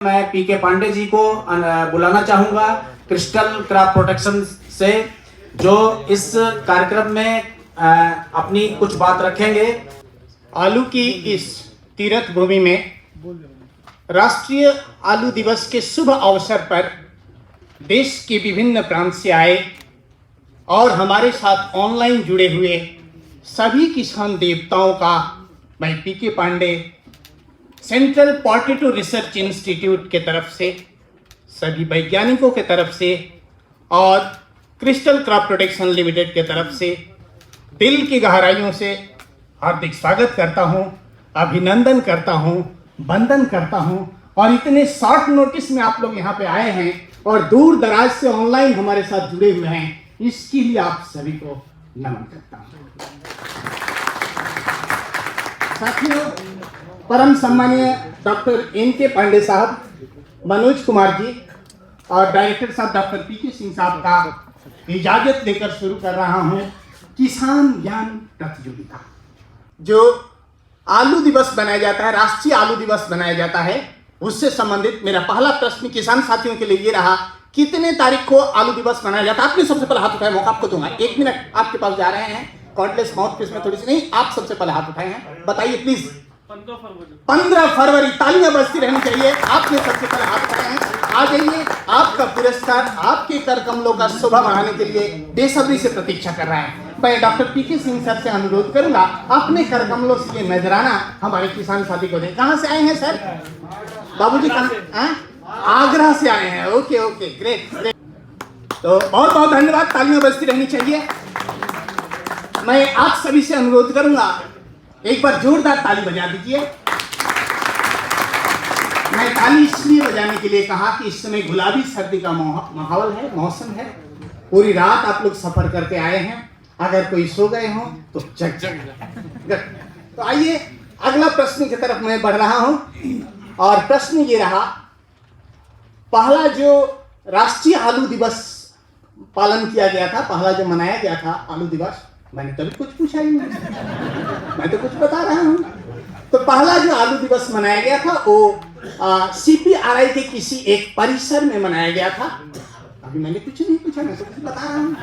मैं पीके पांडे जी को बुलाना चाहूंगा क्रिस्टल क्रॉप प्रोटेक्शन से, जो इस कार्यक्रम में अपनी कुछ बात रखेंगे। आलू की इस तीर्थ भूमि में राष्ट्रीय आलू दिवस के शुभ अवसर पर देश के विभिन्न प्रांत से आए और हमारे साथ ऑनलाइन जुड़े हुए सभी किसान देवताओं का मैं P K Pandey central potato research institute के तरफ से, सभी वैज्ञानिकों के तरफ से और क्रिस्टल क्रॉप प्रोटेक्शन लिमिटेड के तरफ से दिल की गहराइयों से हार्दिक स्वागत करता हूं, अभिनंदन करता हूं, वंदन करता हूं। और इतने शॉर्ट नोटिस में आप लोग यहां पे आए हैं और दूर दराज से ऑनलाइन हमारे साथ जुड़े हुए हैं, इसके लिए आप सभी को नमन करता हूं। साथियों, परम सम्मानीय डॉक्टर एन.के. पांडे साहब, मनोज कुमार जी और डायरेक्टर साहब डॉक्टर पी.के. सिंह साहब का इजाजत लेकर शुरू कर रहा हूं किसान ज्ञान प्रतियोगिता। जो आलू दिवस बनाया जाता है, राष्ट्रीय आलू दिवस बनाया जाता है, उससे संबंधित मेरा पहला प्रश्न किसान साथियों के लिए ये रहा, कितने तारीख को आलू दिवस मनाया जाता है? आपने सबसे पहले हाथ उठाया, मौका आपको दूंगा, 1 मिनट आपके पास जा रहे हैं। कॉर्डलेस माउथ पीस में थोड़ी सी नहीं, आप सबसे पहले हाथ उठाए हैं, बताइए प्लीज। 15 फरवरी। तालियां बजती रहनी चाहिए। आपने सबसे पहले हाथ उठाए हैं, आ जाइए। आपका पुरस्कार आपके कर कमलों का शोभा बढ़ाने के लिए बेसब्री से प्रतीक्षा कर रहा है। मैं डॉक्टर पी.के. सिंह सर से अनुरोध करूंगा, अपने कर कमलों से ये नजराना हमारे किसान साथी को दें। कहाँ से आए हैं सर? बाबूजी कहाँ? आगरा से आए हैं। Okay okay, great. तो बहुत बहुत धन्यवाद, तालियां बजती रहनी चाहिए। मैं आप सभी से अनुरोध करूंगा, एक बार जोरदार ताली बजा दीजिए। मैं ताली इसलिए बजाने के लिए कहा कि इस समय गुलाबी सर्दी का माहौल है, मौसम है। पूरी रात आप लोग सफर करके आए हैं, अगर कोई सो गए हो तो जग। तो आइए अगला प्रश्न की तरफ मैं बढ़ रहा हूं और प्रश्न ये रहा, पहला जो राष्ट्रीय आलू दिवस पालन किया गया था, पहला जो मनाया गया था आलू दिवस, मैंने कभी कुछ पूछा ही नहीं, मैं तो कुछ बता रहा हूं। तो पहला जो आलू दिवस मनाया गया था वो CPRI के किसी एक परिसर में मनाया गया था। अभी मैंने कुछ नहीं पूछा, मैं तो कुछ बता रहा हूं।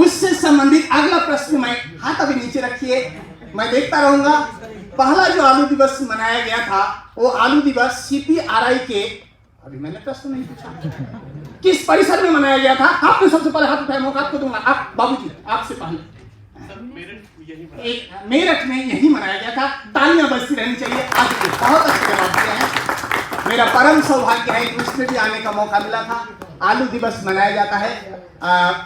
उससे संबंधित अगला प्रश्न, मैं हाथ अभी नीचे रखिए, मैं देखता रहूंगा। पहला जो आलू दिवस मनाया गया था वो आलू दिवस CPRI के, अभी मैंने प्रश्न नहीं पूछा, किस परिसर में मनाया गया था? आपने सबसे पहले हाथ उठाया, मौका आपको दूंगा। आप बाबूजी, आपसे पहले। मेरठ में यही मनाया गया था। तालियां बजती रहनी चाहिए। आज बहुत अच्छे जवाब दिए हैं। मेरा परम सौभाग्य है कि उसमें भी आने का मौका मिला था। आलू दिवस मनाया जाता है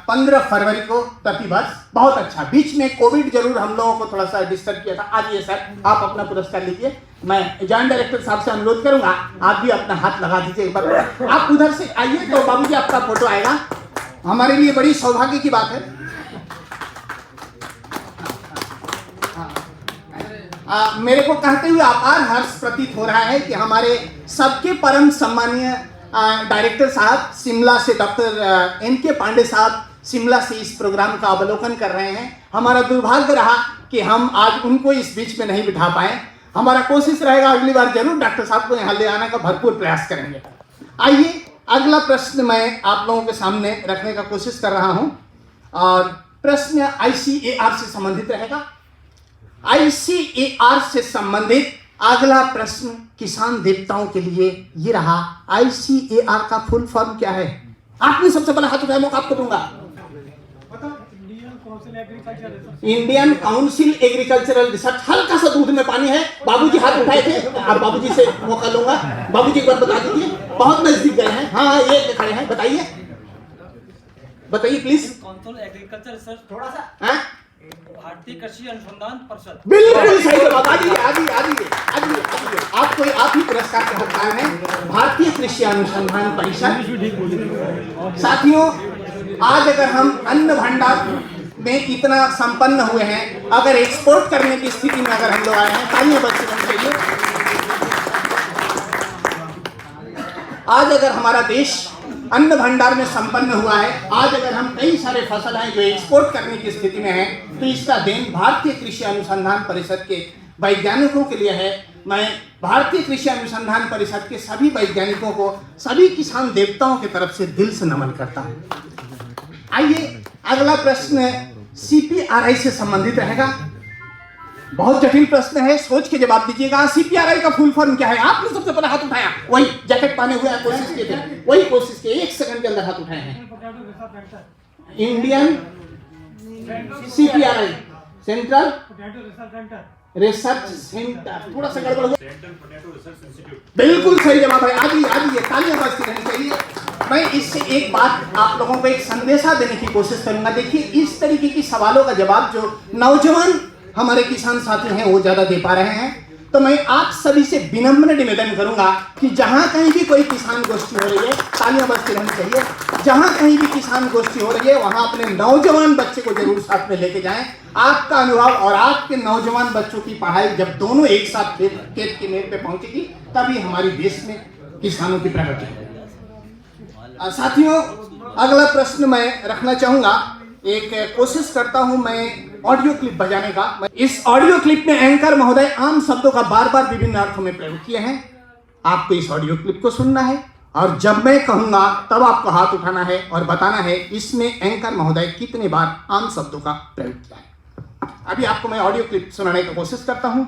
15 फरवरी को प्रतिवर्ष। बहुत अच्छा। बीच में कोविड जरूर हम लोगों को थोड़ा सा डिस्टर्ब किया था। आइए सर, आप अपना पुरस्कार लीजिए। मैं जॉइंट डायरेक्टर साहब से अनुरोध करूंगा, आप भी अपना हाथ लगा दीजिए एक बार। आप उधर से आइए तो बाबूजी आपका फोटो आएगा। हमारे लिए बड़ी सौभाग्य की बात है। मेरे को कहते हुए अपार हर्ष प्रतीत हो रहा है कि हमारे सबके परम सम्मानीय डायरेक्टर साहब शिमला से, डॉक्टर एन.के. पांडे साहब शिमला से इस प्रोग्राम का अवलोकन कर रहे हैं। हमारा दुर्भाग्य रहा कि हम आज उनको इस बीच में नहीं बिठा पाए। हमारा कोशिश रहेगा अगली बार जरूर डॉक्टर साहब को यहाँ ले आने का भरपूर प्रयास करेंगे। आइए अगला प्रश्न मैं आप लोगों के सामने रखने का कोशिश कर रहा हूँ और प्रश्न ICAR से संबंधित रहेगा। ICAR से संबंधित अगला प्रश्न किसान देवताओं के लिए ये रहा, ICAR का फुल फॉर्म क्या है? आपने सबसे पहले हाथ उठाया, मौका आपको दूंगा। Indian council agricultural research. हल्का सा दूध में पानी है। बाबूजी हाथ उठाए थे, अब बाबूजी से मौका लूंगा। बाबूजी एक बार बता दीजिए, बहुत नजदीक गए हैं। हाँ, ये खड़े हैं, बताइए बताइए प्लीज। काउंसिल एग्रीकल्चर रिसर्च, थोड़ा सा भारतीय कृषि अनुसंधान परिषद। बिल्कुल सही जवाब। आइए। आप ही पुरस्कार के हकदार हैं, भारतीय कृषि अनुसंधान परिषद। साथियों, आज अगर हम अन्न भंडार में इतना संपन्न हुए हैं, अगर एक्सपोर्ट करने की स्थिति में अगर हम लोग आए हैं, तालियां बजती रहनी चाहिए। आज अगर हमारा देश अन्न भंडार में संपन्न हुआ है, आज अगर हम कई सारे फसल हैं जो एक्सपोर्ट करने की स्थिति में हैं, तो इसका देन भारतीय कृषि अनुसंधान परिषद के वैज्ञानिकों के लिए है। मैं भारतीय कृषि अनुसंधान परिषद के सभी वैज्ञानिकों को, सभी किसान देवताओं की तरफ से दिल से नमन करता हूं। आइए अगला प्रश्न CPRI से संबंधित रहेगा। बहुत जटिल प्रश्न है, सोच के जवाब दीजिएगा। CPRI का फुल फॉर्म क्या है? आपने सबसे पहले हाथ उठाया, वही जैकेट पहने हुए कोशिश किए थे, वही कोशिश किए, 1 सेकंड के अंदर हाथ उठाए हैं। Indian CPRI central research centre, थोड़ा सा गड़बड़ हुआ। बिल्कुल सही जवाब है। आइए तालियां बजती रहनी चाहिए। मैं इससे एक बात आप लोगों को एक संदेशा देने की कोशिश करूंगा। देखिए, इस तरीके की सवालों का जवाब जो नौजवान हमारे किसान साथी हैं वो ज्यादा दे पा रहे हैं, तो मैं आप सभी से विनम्र निवेदन करूंगा कि जहां कहीं भी कोई किसान गोष्ठी हो रही है, तालियां बजती रहनी चाहिए। जहां कहीं भी किसान गोष्ठी हो रही है वहां अपने नौजवान बच्चे को जरूर साथ में लेके जाएं। आपका अनुभव और आपके नौजवान बच्चों की पढ़ाई जब दोनों एक साथ खेत की मेड़ पे पहुंचेगी, तभी हमारी देश में किसानों की प्रगति होगी। साथियों, अगला प्रश्न मैं रखना चाहूंगा। एक कोशिश करता हूं मैं ऑडियो क्लिप बजाने का। इस ऑडियो क्लिप में एंकर महोदय आम शब्दों का बार बार विभिन्न अर्थों में प्रयोग किए हैं। आपको इस ऑडियो क्लिप को सुनना है और जब मैं कहूंगा तब आपको हाथ उठाना है और बताना है इसमें एंकर महोदय कितने बार आम शब्दों का प्रयोग किया है। अभी आपको मैं ऑडियो क्लिप सुनाने की कोशिश करता हूं।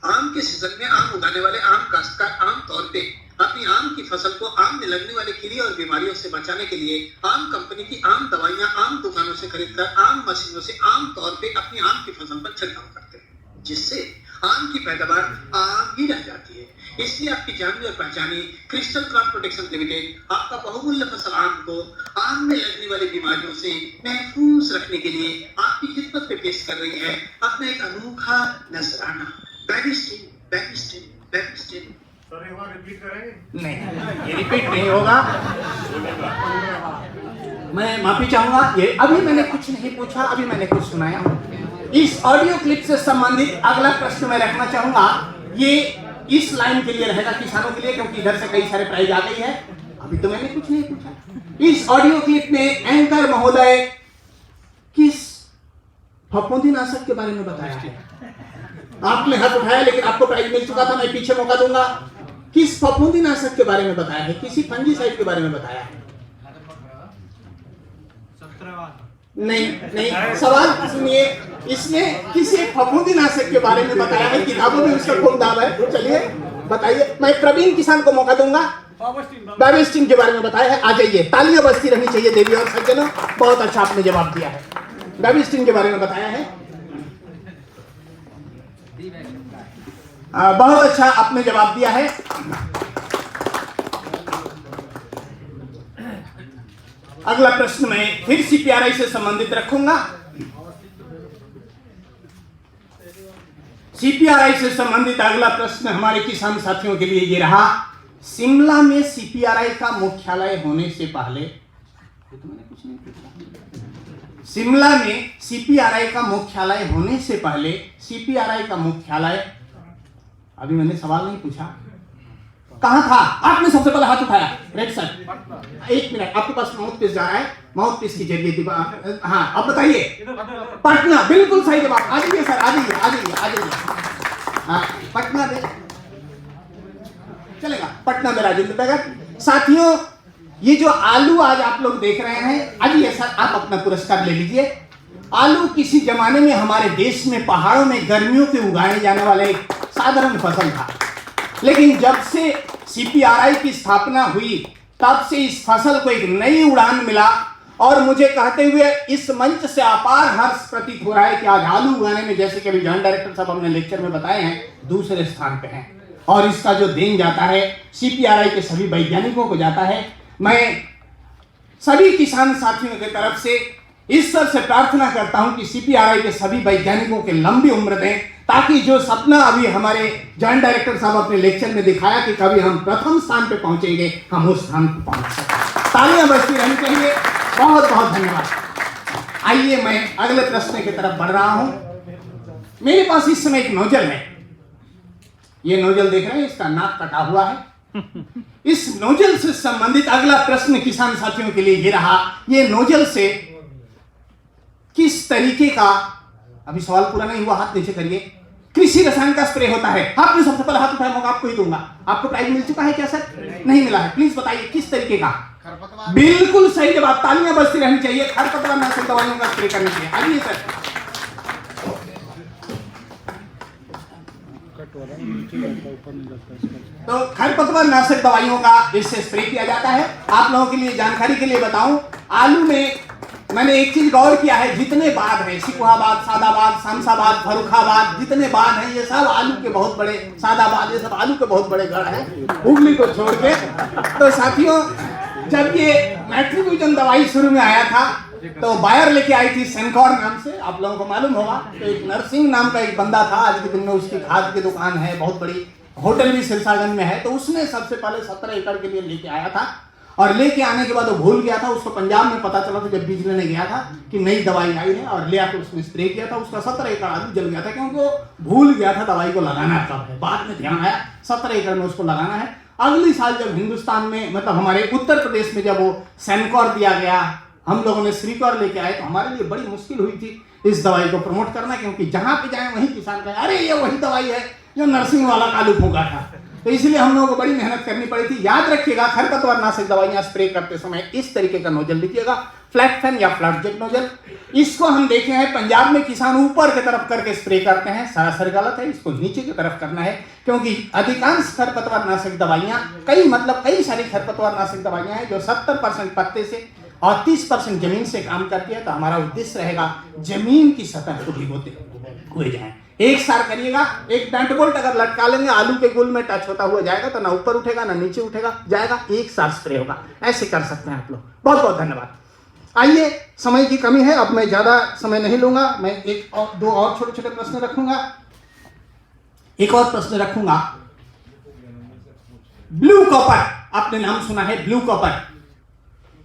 आम के सीजन में आम उगाने वाले आम काश्तकार आम तौर पे अपनी आम की फसल को आम में लगने वाले कीड़े और बीमारियों से बचाने के लिए आम कंपनी की आम दवाइयां आम दुकानों से खरीदकर आम मशीनों से आम तौर पे अपनी आम की फसल पर छिड़काव करते हैं, जिससे आम की पैदावार आम ही रह जाती है। इसलिए आपकी जानी और पहचानी क्रिस्टल क्रॉप प्रोटेक्शन लिमिटेड आपका बहुमूल्य फसल आम को आम में लगने वाली बीमारियों से महफूज रखने के लिए आपकी खिदमत पे पेश कर रही है अपना एक अनोखा नजराना। बैबिस्टिन। नहीं, ये रिपीट नहीं होगा। मैं माफी चाहूंगा। ये अभी मैंने कुछ नहीं पूछा, अभी मैंने कुछ सुनाया हूं। इस ऑडियो क्लिप से संबंधित अगला प्रश्न मैं रखना चाहूंगा। ये इस लाइन के लिए रहेगा, किसानों के लिए, क्योंकि इधर से कई सारे प्राइज आ गई है। अभी तो मैंने कुछ नहीं पूछा। इस ऑडियो क्लिप में एंकर महोदय किस फफूंदीनाशक के बारे में बताया है? आपने हाथ उठाया लेकिन आपको प्राइज मिल चुका था, मैं पीछे मौका दूंगा। किस फफूंदीनाशक के बारे में बताया है? किसी फंजीसाइड के बारे में बताया है? नहीं, सवाल सुनिए। इसमें किसी एक फफूंदीनाशक के बारे में बताया है, किताबों में उसका खूब दाम है। चलिए बताइए। मैं प्रवीण किसान को मौका दूंगा। बैबिस्टिन के बारे में बताया है। आ जाइए, तालियां बजती रहनी चाहिए देवी और सज्जनों। बहुत अच्छा आपने जवाब दिया है। बैबिस्टिन के बारे में बताया है। बहुत अच्छा आपने जवाब दिया है। अगला प्रश्न मैं फिर CPRI से संबंधित रखूंगा। CPRI से संबंधित अगला प्रश्न हमारे किसान साथियों के लिए ये रहा। शिमला में CPRI का मुख्यालय होने से पहले, शिमला में CPRI का मुख्यालय होने से पहले CPRI का मुख्यालय, अभी मैंने सवाल नहीं पूछा, कहां था? आपने सबसे पहले हाथ उठाया, रेड सर। 1 मिनट, आपके पास माउथ पीस जा रहा है, माउथ पीस के जरिए हाँ, अब बताइए। पटना, बिल्कुल सही जवाब। आ जाइए सर, आ जाइए। हाँ, पटना में चलेगा, पटना में राजेंद्र नगर। साथियों, ये जो आलू आज आप लोग देख रहे हैं, आइए सर आप अपना पुरस्कार ले लीजिए। आलू किसी जमाने में हमारे देश में पहाड़ों में गर्मियों के उगाए जाने वाला एक साधारण फसल था, लेकिन जब से CPRI की स्थापना हुई तब से इस फसल को एक नई उड़ान मिला और मुझे कहते हुए इस मंच से अपार हर्ष प्रतीत हो रहा है कि आज आलू उगाने में, जैसे कि अभी जॉइंट डायरेक्टर साहब हमने लेक्चर में बताए हैं, दूसरे स्थान पे हैं। और इसका जो देन जाता है CPRI के सभी वैज्ञानिकों को जाता है। मैं सभी किसान साथियों की तरफ से ईश्वर से प्रार्थना करता हूं कि CPRI के सभी वैज्ञानिकों के लंबी उम्र दें, ताकि जो सपना अभी हमारे जॉइंट डायरेक्टर साहब अपने लेक्चर में दिखाया कि कभी हम प्रथम स्थान पे पहुंचेंगे, हम उस स्थान पर पहुंच सकें। तालियां बजती रहनी चाहिए। बहुत बहुत धन्यवाद। आइए मैं अगले प्रश्न की तरफ बढ़ रहा हूं। मेरे पास इस समय एक नोजल है। ये नोजल देख रहे हैं, इसका नाक कटा हुआ है। इस नोजल से संबंधित अगला प्रश्न किसान साथियों के लिए ये रहा। ये नोजल से किस तरीके का अभी सवाल पूरा नहीं हुआ, हाथ नीचे करिए। कृषि रसायन का स्प्रे होता है, आपने सबसे पहले हाथ उठाया, मौका आपको ही दूंगा। आपको प्राइज मिल चुका है क्या सर? नहीं मिला है। प्लीज बताइए किस तरीके का? बिल्कुल सही जवाब, तालियां बजती रहनी चाहिए। खरपतवार नाशक दवाइयों का स्प्रे करना चाहिए। आइए सर। तो खरपतवार नाशक दवाइयों का इससे स्प्रे किया जाता है। आप लोगों के लिए जानकारी के लिए बताऊं, आलू में मैंने एक चीज गौर किया है, जितने बाग हैं, सिकुहाबाद, सादाबाद, शमशाबाद, फर्रुखाबाद, जितने बाग हैं ये सब आलू के बहुत बड़े, सादाबाद ये सब आलू के बहुत बड़े गढ़ हैं, हुगली को छोड़ के। तो साथियों, जब ये मैट्रिब्यूटन दवाई शुरू में आया था तो बायर लेके आई थी सेंकॉर नाम से, आप लोगों को मालूम होगा। तो एक नरसिंह नाम का एक बंदा था, आज के दिन में उसकी खाद की दुकान है, बहुत बड़ी होटल भी सिरसागंज में है। तो उसने सबसे पहले 17 एकड़ के लिए लेके आया था, और लेके आने के बाद वो भूल गया था। उसको पंजाब में पता चला था जब बीज लेने गया था कि नई दवाई आई है, और ले आकर उसने स्प्रे किया था। उसका 17 एकड़ आलू जल गया था, क्योंकि वो भूल गया था दवाई को लगाना कब है। बाद में ध्यान आया 17 एकड़ में उसको लगाना है। अगली साल जब हिंदुस्तान में, मतलब हमारे उत्तर प्रदेश में जब वो सेंकॉर दिया गया, हम लोगों ने श्रीकौर लेके आए, तो हमारे लिए बड़ी मुश्किल हुई थी इस दवाई को प्रमोट करना, क्योंकि जहां पे जाए वहीं किसान कहे अरे ये वही दवाई है जो नरसिंह वाला आलू फूका था। तो इसलिए हम लोगों को बड़ी मेहनत करनी पड़ी थी। याद रखिएगा, खरपतवार नाशक दवाइयां स्प्रे करते समय इस तरीके का नोजल लीजिएगा, फ्लैट फैन या फ्लैट जेट नोजल। इसको हम देखे हैं पंजाब में किसान ऊपर की तरफ करके स्प्रे करते हैं, सरासर गलत है। इसको नीचे की तरफ करना है, क्योंकि अधिकांश खरपतवार नाशक दवाइयां, कई सारी खरपतवार नाशक दवाइयां हैं जो 70% पत्ते से और 30% जमीन से काम करती है। तो हमारा उद्देश्य रहेगा जमीन की सतह को भिगोते हुए जाएं। एक सार करिएगा, एक डंट बोल्ट अगर लटका लेंगे, आलू के गुल में टच होता हुआ जाएगा तो ना ऊपर उठेगा ना नीचे उठेगा, जाएगा, एक सार स्प्रे होगा। ऐसे कर सकते हैं आप लोग। बहुत बहुत धन्यवाद। आइए, समय की कमी है, अब मैं ज्यादा समय नहीं लूंगा। मैं एक और दो और छोटे छोटे प्रश्न रखूंगा। एक और प्रश्न रखूंगा, ब्लू कॉपर, आपने नाम सुना है ब्लू कॉपर।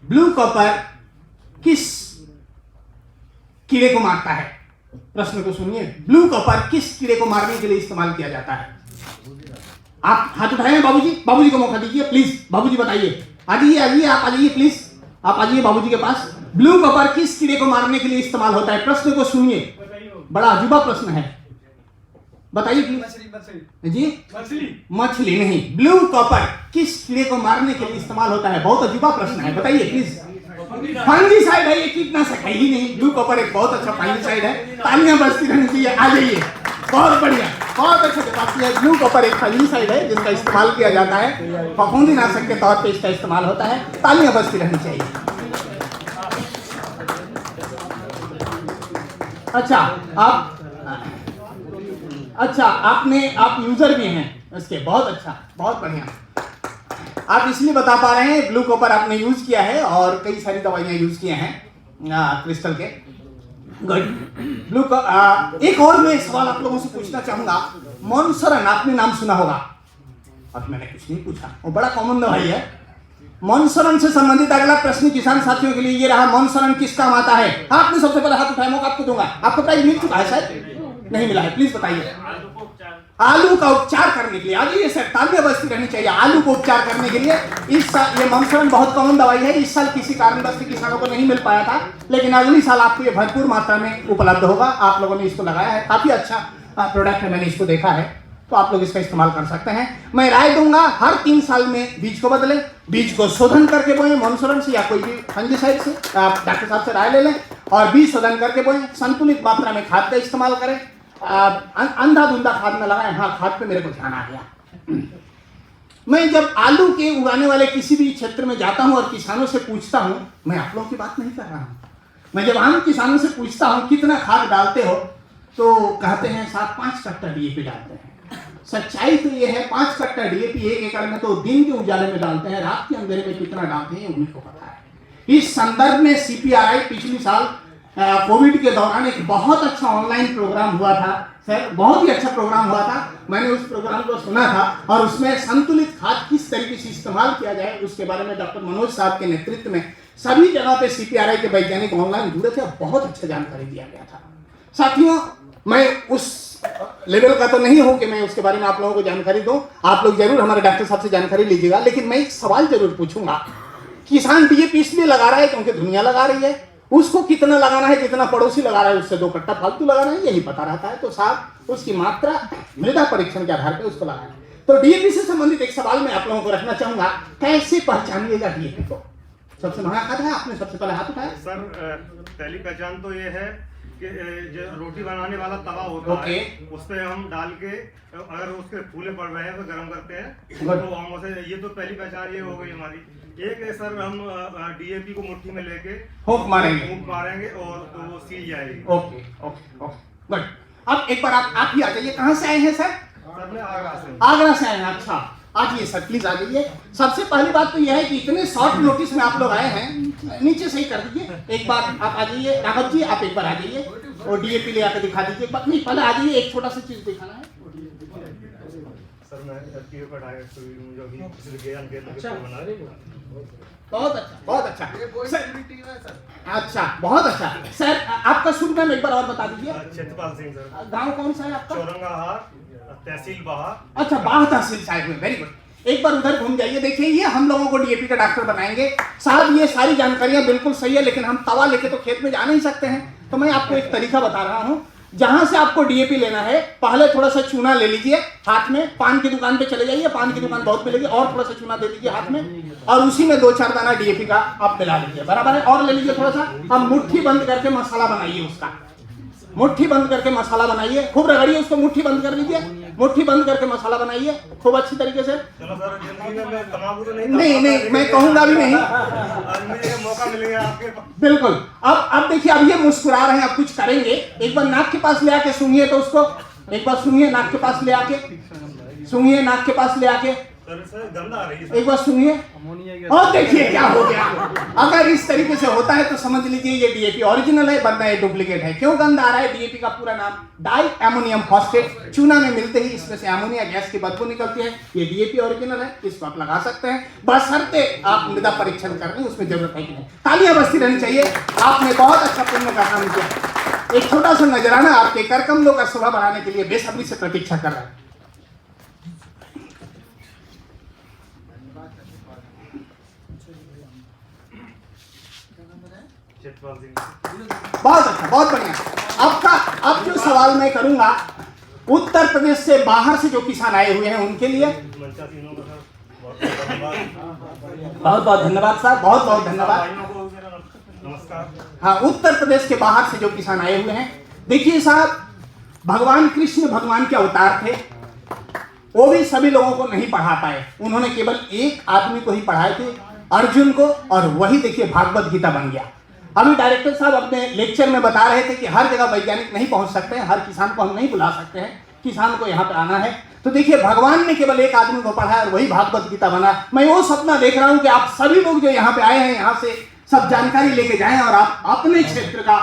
ब्लू कॉपर किस कीड़े को मारता है? प्रश्न को सुनिए, ब्लू कॉपर किस कीड़े को मारने के लिए इस्तेमाल किया जाता है? आप हाथ उठाएं बाबूजी, बाबूजी को मौका दीजिए प्लीज। बाबूजी बताइए, आ जाइए, आप आ जाइए प्लीज, आप आ जाइए बाबूजी के पास। ब्लू कॉपर किस कीड़े को मारने के लिए इस्तेमाल होता है? प्रश्न को सुनिए, बड़ा अजूबा प्रश्न है, बताइए प्लीज। जी, मछली नहीं, ब्लू कॉपर किस कीड़े को मारने के लिए इस्तेमाल होता है? बहुत अजूबा प्रश्न है, बताइए प्लीज। फंगिसाइड है, ये कीटनाशक है ही नहीं। ब्लू कॉपर एक बहुत अच्छा फंगिसाइड है, तालियां बजती रहनी चाहिए। आ जाइए, बहुत बढ़िया, बहुत अच्छा जवाब दिया। ब्लू कॉपर एक फंगिसाइड है जिसका इस्तेमाल किया जाता है, फफूंदीनाशक के तौर पे इसका इस्तेमाल होता है। तालियां बजती रहनी चाहिए। अच्छा, आप यूजर भी हैं इसके, बहुत अच्छा, बहुत बढ़िया। आप इसलिए बता पा रहे हैं, ब्लू कॉपर आपने यूज किया है और कई सारी दवाइयां यूज किए हैं क्रिस्टल के। ब्लू एक और मैं सवाल आप लोगों से पूछना चाहूंगा। मॉन्सरन, आपने नाम सुना होगा, अब मैंने कुछ नहीं पूछा, वो बड़ा कॉमन दवाई है। मॉन्सरन से संबंधित अगला प्रश्न किसान साथियों के लिए ये रहा, मॉन्सरन किस काम आता है? आपने सबसे पहले हाथ उठाया, मौका आपको दूंगा। आपको प्राइज मिल चुका है शायद? नहीं मिला है, प्लीज बताइए। आलू का उपचार करने के लिए, आ जाइए सर, तालियां बजती रहनी चाहिए। आलू को उपचार करने के लिए इस साल ये मॉन्सरन बहुत कॉमन दवाई है। इस साल किसी कारणवश से किसानों को नहीं मिल पाया था, लेकिन अगली साल आपको ये भरपूर मात्रा में उपलब्ध होगा। आप लोगों ने इसको लगाया है, काफी अच्छा प्रोडक्ट है, मैंने इसको देखा है, तो आप लोग इसका इस्तेमाल कर सकते हैं। मैं राय दूंगा, हर 3 साल में बीज को बदलें, बीज को शोधन करके बोएं मॉन्सरन से या कोई भी फंगिसाइड से। आप डॉक्टर साहब से राय ले लें और बीज शोधन करके बोएं। संतुलित मात्रा में खाद का इस्तेमाल करें, अंधाधुंधा खाद में लगाएं। हाँ, खाद पे मेरे को ध्यान आ गया। मैं जब आलू के उगाने वाले किसी भी क्षेत्र में जाता हूं और किसानों से पूछता हूं, मैं आप लोगों की बात नहीं कर रहा हूं, मैं जब आम किसानों से पूछता हूं कितना खाद डालते हो, तो कहते हैं 7-5 कट्टा डीएपी डालते हैं। सच्चाई तो ये है, 5 कट्टा डीएपी 1 एकड़ में तो दिन के उजाले में डालते हैं, रात के अंधेरे में कितना डालते हैं उन्हीं को पता है। इस संदर्भ में सीपीआरआई पिछले साल कोविड के दौरान एक बहुत अच्छा ऑनलाइन प्रोग्राम हुआ था सर, बहुत ही अच्छा प्रोग्राम हुआ था। मैंने उस प्रोग्राम को सुना था और उसमें संतुलित खाद किस तरीके से इस्तेमाल किया जाए उसके बारे में डॉक्टर मनोज साहब के नेतृत्व में सभी जगह पे सीपीआरआई के वैज्ञानिक ऑनलाइन जुड़े थे, बहुत अच्छा जानकारी दिया गया था। साथियों, मैं उस लेवल का तो नहीं हूं कि मैं उसके बारे में आप लोगों को जानकारी दूं। आप लोग जरूर हमारे डॉक्टर साहब से जानकारी लीजिएगा, लेकिन मैं एक सवाल जरूर पूछूंगा। किसान डीएपी इसलिए लगा रहा है क्योंकि दुनिया लगा रही है, उसको कितना लगाना है, जितना पड़ोसी लगा रहा है उससे 2 कट्टा फालतू लगाना है, यही पता रहता है। तो साहब उसकी मात्रा मृदा परीक्षण के आधार पर उसको लगाना है। तो डीएपी से संबंधित एक सवाल मैं आप लोगों को रखना चाहूंगा, कैसे पहचानिएगा डीएपी को? सबसे महंगा खाद है, आपने सबसे पहले हाथ उठाया। सर पहली पहचान तो ये है कि जो रोटी बनाने वाला तवा होता है उस पे हम डाल के अगर उसके फूले पड़ रहे हैं तो गर्म करते हैं, तो हम उसे, ये तो पहली पहचान ये हो गई हमारी। एक है सर, हम डीएपी को मुट्ठी में लेके फूंक मारेंगे और तो वो सील जाएगी। Okay okay okay good. अब एक बार आप ही आ जाइए। कहाँ से आए हैं सर? सर मैं आगरा से आए हैं। अच्छा, आइए सर, प्लीज आ जाइए। सबसे पहली बात तो यह है कि इतने शॉर्ट नोटिस में आप लोग आए हैं, नीचे से ही कर दीजिए। एक बार आप आ जाइए, राघव जी आप एक बार आ जाइए और डीएपी ले आकर दिखा दीजिए। एक बार नहीं, पहले आ जाइए, एक छोटा सा चीज दिखाना है। सर मैं बहुत अच्छा, बहुत अच्छा अच्छा, बहुत अच्छा सर। आपका शुभ नाम एक बार और बता दीजिए। क्षेत्रपाल सिंह सर। गांव कौन सा है आपका? चौरंगाहार, तहसील बाहा। अच्छा, बाह तहसील साइड में, वेरी गुड। एक बार उधर घूम जाइए। देखिए, ये हम लोगों को डीएपी का डॉक्टर बनाएंगे साहब। ये सारी जानकारियां बिल्कुल सही है, लेकिन हम तवा लेके तो खेत में जा नहीं सकते हैं। तो मैं आपको एक तरीका बता रहा हूँ। जहां से आपको डीएपी लेना है, पहले थोड़ा सा चूना ले लीजिए हाथ में। पान की दुकान पे चले जाइए, पान की दुकान बहुत मिलेगी, और थोड़ा सा चूना दे दीजिए हाथ में, और उसी में 2-4 दाना डीएपी का आप मिला लीजिए, बराबर है। और ले लीजिए थोड़ा सा, अब मुट्ठी बंद करके मसाला बनाइए उसका। मुट्ठी बंद करके मसाला बनाइए, खूब रगड़िए उसको, मुट्ठी बंद कर लीजिए, मुट्ठी बंद करके मसाला बनाइए खूब अच्छी तरीके से। चलो सर, जिंदगी में तंबाकू तो नहीं, मैं कहूंगा भी नहीं। आज मुझे मौका मिलेगा आपके पास। बिल्कुल। अब देखिए, अब ये मुस्कुरा रहे हैं, अब कुछ करेंगे। एक बार नाक के पास ले आके सूंघिए तो उसको, एक बार सूंघिए नाक के पास ले आके, सूंघिए नाक के पास ले आके, सर गंदा आ रही है। एक बार सुनिए और देखिए क्या हो गया। अगर इस तरीके से होता है तो समझ लीजिए ये डीएपी ओरिजिनल है, वरना ये डुप्लीकेट है। क्यों गंदा आ रहा है? डीएपी का पूरा नाम डाई अमोनियम फॉस्फेट। चूना में मिलते ही इसमें से अमोनिया गैस की बदबू निकलती है। ये डीएपी ओरिजिनल है, इसको आप लगा सकते हैं, बशर्ते आप मृदा परीक्षण कर रहे हैं, उसमें जरूरत है कि नहीं। तालियां बजती रहनी चाहिए। आपने बहुत अच्छा पुण्य का काम किया। एक छोटा सा नजराना आपके कर कमलों का शोभा बढ़ाने के लिए बेसब्री से प्रतीक्षा कर रहा है। बहुत अच्छा, बहुत बढ़िया। आपका अब जो सवाल मैं करूंगा, उत्तर प्रदेश से बाहर से जो किसान आए हुए हैं उनके लिए बहुत बहुत धन्यवाद साहब, बहुत बहुत धन्यवाद। नमस्कार। हाँ, उत्तर प्रदेश के बाहर से जो किसान आए हुए हैं, देखिए साहब, भगवान कृष्ण भगवान के अवतार थे, वो भी सभी लोगों को नहीं पढ़ा पाए। उन्होंने केवल एक आदमी को ही पढ़ाए थे, अर्जुन को, और वही देखिए भागवत गीता बन गया। अभी डायरेक्टर साहब अपने लेक्चर में बता रहे थे कि हर जगह वैज्ञानिक नहीं पहुंच सकते हैं, हर किसान को हम नहीं बुला सकते हैं, किसान को यहाँ पे आना है। तो देखिए, भगवान ने केवल एक आदमी को पढ़ा और वही भागवत गीता बना। मैं वो सपना देख रहा हूँ कि आप सभी लोग जो यहाँ पे आए हैं, यहाँ से सब जानकारी लेके जाएं और आप अपने क्षेत्र का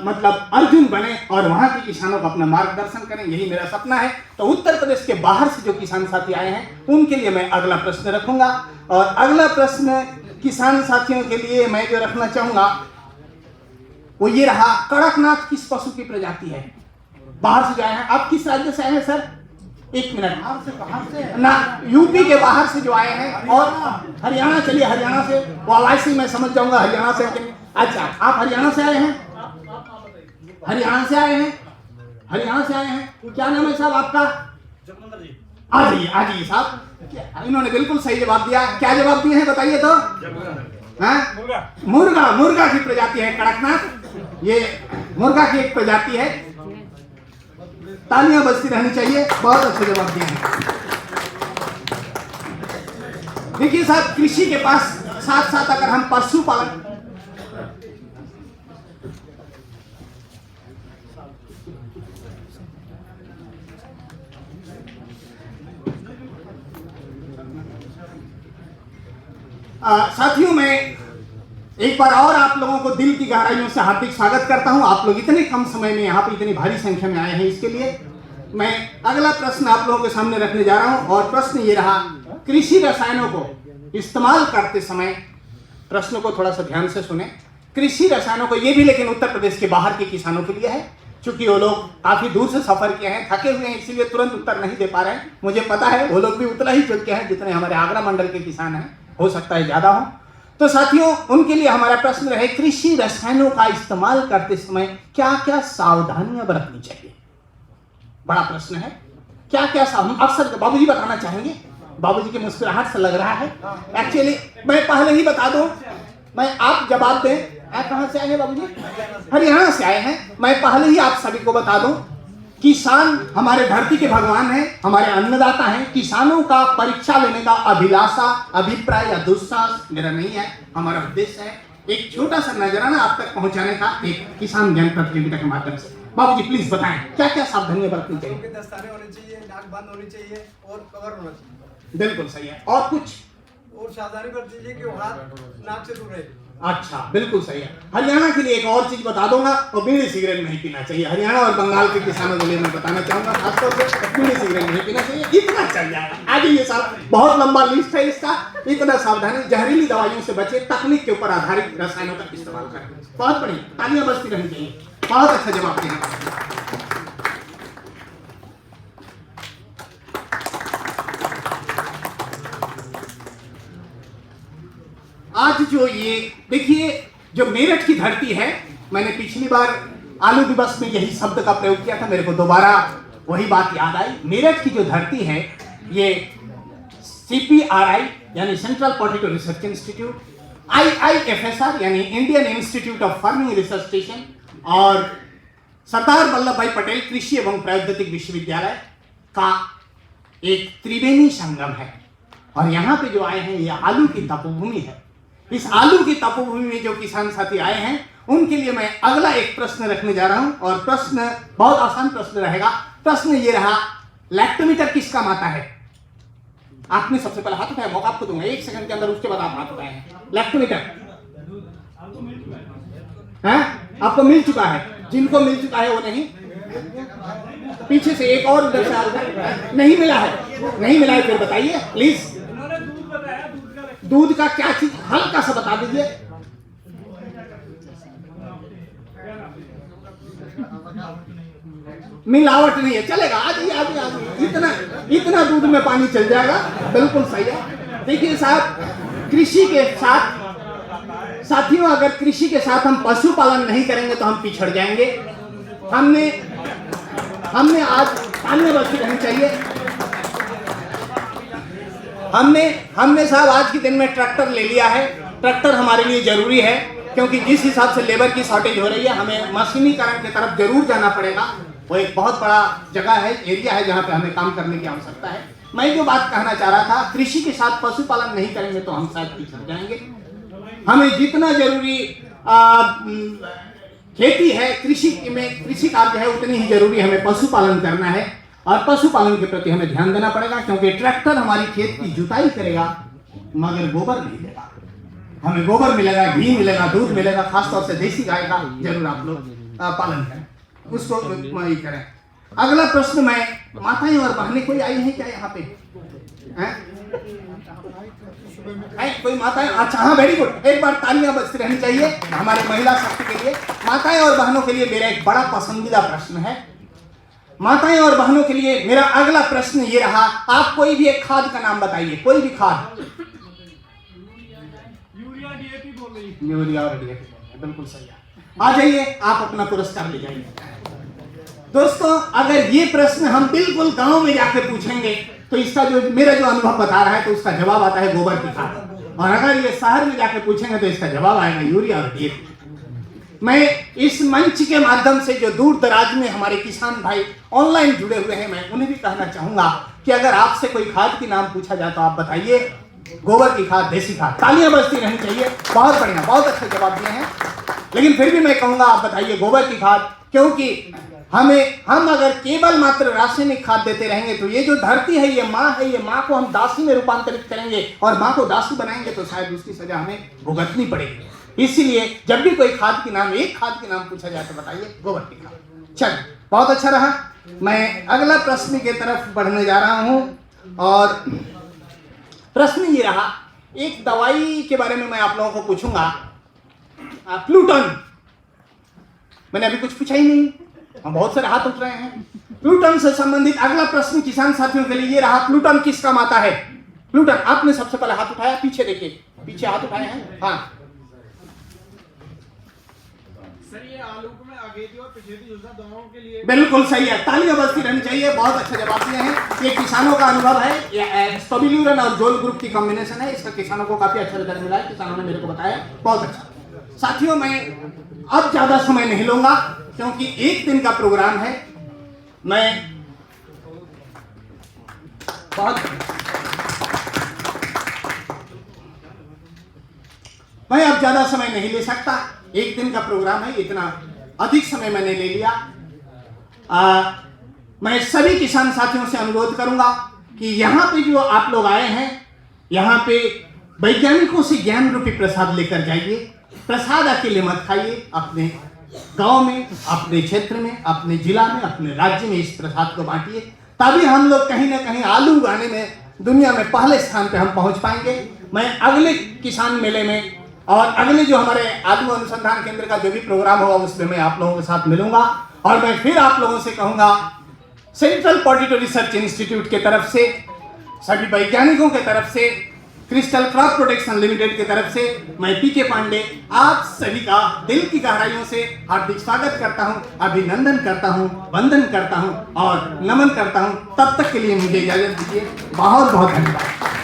मतलब अर्जुन बने और वहाँ के किसानों को अपना मार्गदर्शन करें, यही मेरा सपना है। तो उत्तर प्रदेश के बाहर से जो किसान साथी आए हैं उनके लिए मैं अगला प्रश्न रखूंगा, और अगला प्रश्न किसान साथियों के लिए मैं जो रखना चाहूंगा वो ये रहा, कड़कनाथ किस पशु की प्रजाति है? बाहर से जो आए हैं, आप किस राज्य से आए हैं सर? एक मिनट, बाहर से ना, यूपी के बाहर से जो आए हैं, और हरियाणा, चलिए हरियाणा से, वो आवाज से मैं समझ जाऊंगा हरियाणा से। अच्छा, आप हरियाणा से आए हैं? हरियाणा से आए हैं, हरियाणा से आए हैं। क्या नाम है साहब आपका? जगमंदर जी। आ जाइए साहब। इन्होंने बिल्कुल सही जवाब दिया। क्या जवाब दिए हैं बताइए तो? मुर्गा की प्रजाति है कड़कनाथ, ये मुर्गा की एक प्रजाति है। तालियां बजती रहनी चाहिए, बहुत अच्छे जवाब दिए हैं। देखिए साहब, कृषि के पास साथ साथ अगर हम पशुपालन, साथियों, मैं एक बार और आप लोगों को दिल की गहराइयों से हार्दिक स्वागत करता हूं। आप लोग इतने कम समय में यहाँ पे इतनी भारी संख्या में आए हैं, इसके लिए मैं अगला प्रश्न आप लोगों के सामने रखने जा रहा हूं। और प्रश्न ये रहा, कृषि रसायनों को इस्तेमाल करते समय, प्रश्न को थोड़ा सा ध्यान से सुने, कृषि रसायनों को, ये भी लेकिन उत्तर प्रदेश के बाहर के किसानों के लिए है, क्योंकि वो लोग काफी दूर से सफर किए हैं, थके हुए हैं, इसीलिए तुरंत उत्तर नहीं दे पा रहे हैं। मुझे पता है वो लोग भी उतना ही चुके हैं जितने हमारे आगरा मंडल के किसान हैं, हो सकता है ज्यादा हो। तो साथियों, उनके लिए हमारा प्रश्न रहे, कृषि रसायनों का इस्तेमाल करते समय क्या क्या सावधानियां बरतनी चाहिए? बड़ा प्रश्न है। क्या क्या अक्सर बाबूजी बताना चाहेंगे? बाबूजी की मुस्कुराहट से लग रहा है। एक्चुअली मैं पहले ही बता दूं, आप जवाब दें। आप कहां से आए हैं बाबूजी? हरियाणा से आए हैं। मैं पहले ही आप सभी को बता दूं, किसान हमारे धरती के भगवान हैं, हमारे अन्नदाता हैं। किसानों का परीक्षा लेने का अभिलाषा, अभिप्राय या दुस्साहस मेरा नहीं है। हमारा उद्देश्य है एक छोटा सा नजराना आप तक पहुंचाने का, एक किसान ज्ञान प्रतियोगिता के माध्यम से। बाबूजी प्लीज बताएं, क्या क्या सावधानियां बरतनी चाहिए? दस्ताने होने चाहिए, नाक बंद होनी चाहिए और कवर होना चाहिए। बिल्कुल सही है। और कुछ? और सावधानी बरतनी चाहिए कि हाथ नाक से दूर रहे। अच्छा, बिल्कुल सही है। हरियाणा के लिए एक और चीज बता दूंगा, और बीड़ी सिगरेट नहीं पीना चाहिए। हरियाणा और बंगाल के किसानों के लिए मैं बताना चाहूंगा, खासतौर से बीड़ी सिगरेट नहीं पीना चाहिए। इतना चल जाएगा। आगे ये साहब, बहुत लंबा लिस्ट है इसका। इतना सावधानी, जहरीली दवाइयों से बचे, तकनीक के ऊपर आधारित रसायनों का इस्तेमाल करें। बहुत बढ़िया, तालियां बजती रहनी चाहिए। बहुत अच्छा जवाब दिया। आज जो ये देखिए, जो मेरठ की धरती है, मैंने पिछली बार आलू दिवस में यही शब्द का प्रयोग किया था, मेरे को दोबारा वही बात याद आई। मेरठ की जो धरती है, ये CPRI यानी central potato research institute, IIFSR यानी Indian institute of farming research station, और सरदार वल्लभ भाई पटेल कृषि एवं प्रौद्योगिक विश्वविद्यालय का एक त्रिवेणी संगम है। और यहाँ पे जो आए हैं, ये आलू की तपोभूमि है। इस आलू की तपोभूमि में जो किसान साथी आए हैं, उनके लिए मैं अगला एक प्रश्न रखने जा रहा हूं, और प्रश्न बहुत आसान प्रश्न रहेगा। प्रश्न ये रहा, लैक्टोमीटर किसका माता है? आपने सबसे पहले हाथ उठाया, मौका आपको दूंगा 1 सेकंड के अंदर, उसके बाद आप हाथ उठाए हैं। लैक्टोमीटर है, आपको मिल चुका है। जिनको मिल चुका है वो नहीं, पीछे से एक और उधर से नहीं मिला है। नहीं मिला है, फिर बताइए प्लीज। दूध का क्या चीज, हल्का सा बता दीजिए। मिलावट नहीं है, चलेगा। आज इतना दूध में पानी चल जाएगा। बिल्कुल सही है। देखिए साहब, कृषि के साथ साथियों, अगर कृषि के साथ हम पशुपालन नहीं करेंगे तो हम पिछड़ जाएंगे। हमने आज तालियां बजती रहनी चाहिए। हमने साहब आज के दिन में ट्रैक्टर ले लिया है। ट्रैक्टर हमारे लिए जरूरी है, क्योंकि जिस हिसाब से लेबर की शॉर्टेज हो रही है, हमें मशीनीकरण की तरफ जरूर जाना पड़ेगा। वो एक बहुत बड़ा जगह है, एरिया है, जहाँ पे हमें काम करने की आवश्यकता है। मैं जो बात कहना चाह रहा था, कृषि के साथ पशुपालन नहीं करेंगे तो हम शायद पिछड़ जाएंगे। हमें जितना जरूरी खेती है, कृषि कार्य है, उतनी ही जरूरी हमें पशुपालन करना है। और पशुपालन के प्रति हमें ध्यान देना पड़ेगा, क्योंकि ट्रैक्टर हमारी खेत की जुताई करेगा मगर गोबर नहीं देगा। हमें गोबर मिलेगा, घी मिलेगा, दूध मिलेगा। खासतौर से देसी गाय का जरूर आप लोग पालन करें, उसको वही करें। अगला प्रश्न, मैं माताएं और बहनें कोई आई हैं क्या यहाँ पे? कोई माताएं? अच्छा, हाँ, वेरी गुड। एक बार तालियां बजती रहनी चाहिए हमारे महिला शक्ति के लिए। माताएं और बहनों के लिए मेरा एक बड़ा पसंदीदा प्रश्न है। माताएं और बहनों के लिए मेरा अगला प्रश्न ये रहा, आप कोई भी एक खाद का नाम बताइए, कोई भी खाद। यूरिया, DAP बोल रही है। यूरिया और DAP, बिल्कुल सही है। आ जाइए, आप अपना पुरस्कार ले जाइए। दोस्तों, अगर ये प्रश्न हम बिल्कुल गांव में जाके पूछेंगे तो इसका मेरा जो अनुभव बता रहा है, तो उसका जवाब आता है गोबर की खाद। और अगर ये शहर में जाके पूछेंगे तो इसका जवाब आएगा यूरिया और DAP। मैं इस मंच के माध्यम से जो दूर दराज में हमारे किसान भाई ऑनलाइन जुड़े हुए हैं, मैं उन्हें भी कहना चाहूंगा कि अगर आपसे कोई खाद के नाम पूछा जाए तो आप बताइए गोबर की खाद, देसी खाद। तालियां बजती रहनी चाहिए। बहुत बढ़िया, बहुत अच्छे जवाब दिए हैं। लेकिन फिर भी मैं कहूंगा आप बताइए गोबर की खाद, क्योंकि हम अगर केवल मात्र रासायनिक खाद देते रहेंगे तो ये जो धरती है, ये माँ है, ये माँ को हम दासी में रूपांतरित करेंगे, और माँ को दासी बनाएंगे तो शायद उसकी सजा हमें भुगतनी पड़ेगी। इसीलिए जब भी कोई खाद के नाम, एक खाद के नाम पूछा जाए तो बताइए गोबर की खाद। चलिए, बहुत अच्छा रहा। मैं अगला प्रश्न की तरफ बढ़ने जा रहा हूं, और प्रश्न ये रहा, एक दवाई के बारे में मैं आप लोगों को पूछूंगा, प्लूटन। मैंने अभी कुछ पूछा ही नहीं, बहुत सारे हाथ उठ रहे हैं। प्लूटन से संबंधित अगला प्रश्न किसान साथियों के लिए ये रहा, प्लूटन किसका माता है? प्लूटन, आपने सबसे पहले हाथ उठाया, पीछे देखिए, पीछे हाथ उठाए हैं। हाँ सर ये आलू में अगेती और पिछेती योजना दोनों के लिए बिल्कुल सही है, तालियां बजती रहनी चाहिए। बहुत अच्छा जवाब दिए हैं। ये किसानों का अनुभव है, ये स्टोबिल्यूरन और जोल ग्रुप की कॉम्बिनेशन है। इसका किसानों को काफी अच्छा रिजल्ट मिला है, किसानों ने मेरे को बताया, बहुत अच्छा। साथियों मैं अब ज्यादा समय नहीं लूंगा क्योंकि एक दिन का प्रोग्राम है। मैं अब ज्यादा समय नहीं ले सकता, एक दिन का प्रोग्राम है, इतना अधिक समय मैंने ले लिया। मैं सभी किसान साथियों से अनुरोध करूंगा कि यहाँ पे जो आप लोग आए हैं, यहाँ पे वैज्ञानिकों से ज्ञान रूपी प्रसाद लेकर जाइए। प्रसाद अकेले मत खाइए, अपने गांव में, अपने क्षेत्र में, अपने जिला में, अपने राज्य में इस प्रसाद को बांटिए, तभी हम लोग कहीं ना कहीं आलू उगाने में दुनिया में पहले स्थान पे हम पहुंच पाएंगे। मैं अगले किसान मेले में और अगले जो हमारे आलू अनुसंधान केंद्र का जो भी प्रोग्राम होगा उसमें मैं आप लोगों के साथ मिलूंगा और मैं फिर आप लोगों से कहूंगा, सेंट्रल पोटैटो रिसर्च इंस्टीट्यूट के तरफ से, सभी वैज्ञानिकों के तरफ से, क्रिस्टल क्रॉप प्रोटेक्शन लिमिटेड की तरफ से मैं पीके पांडे आप सभी का दिल की गहराइयों से हार्दिक स्वागत करता हूं, अभिनंदन करता हूं, वंदन करता हूं और नमन करता हूं। तब तक के लिए मुझे इजाजत दीजिए। बहुत बहुत धन्यवाद।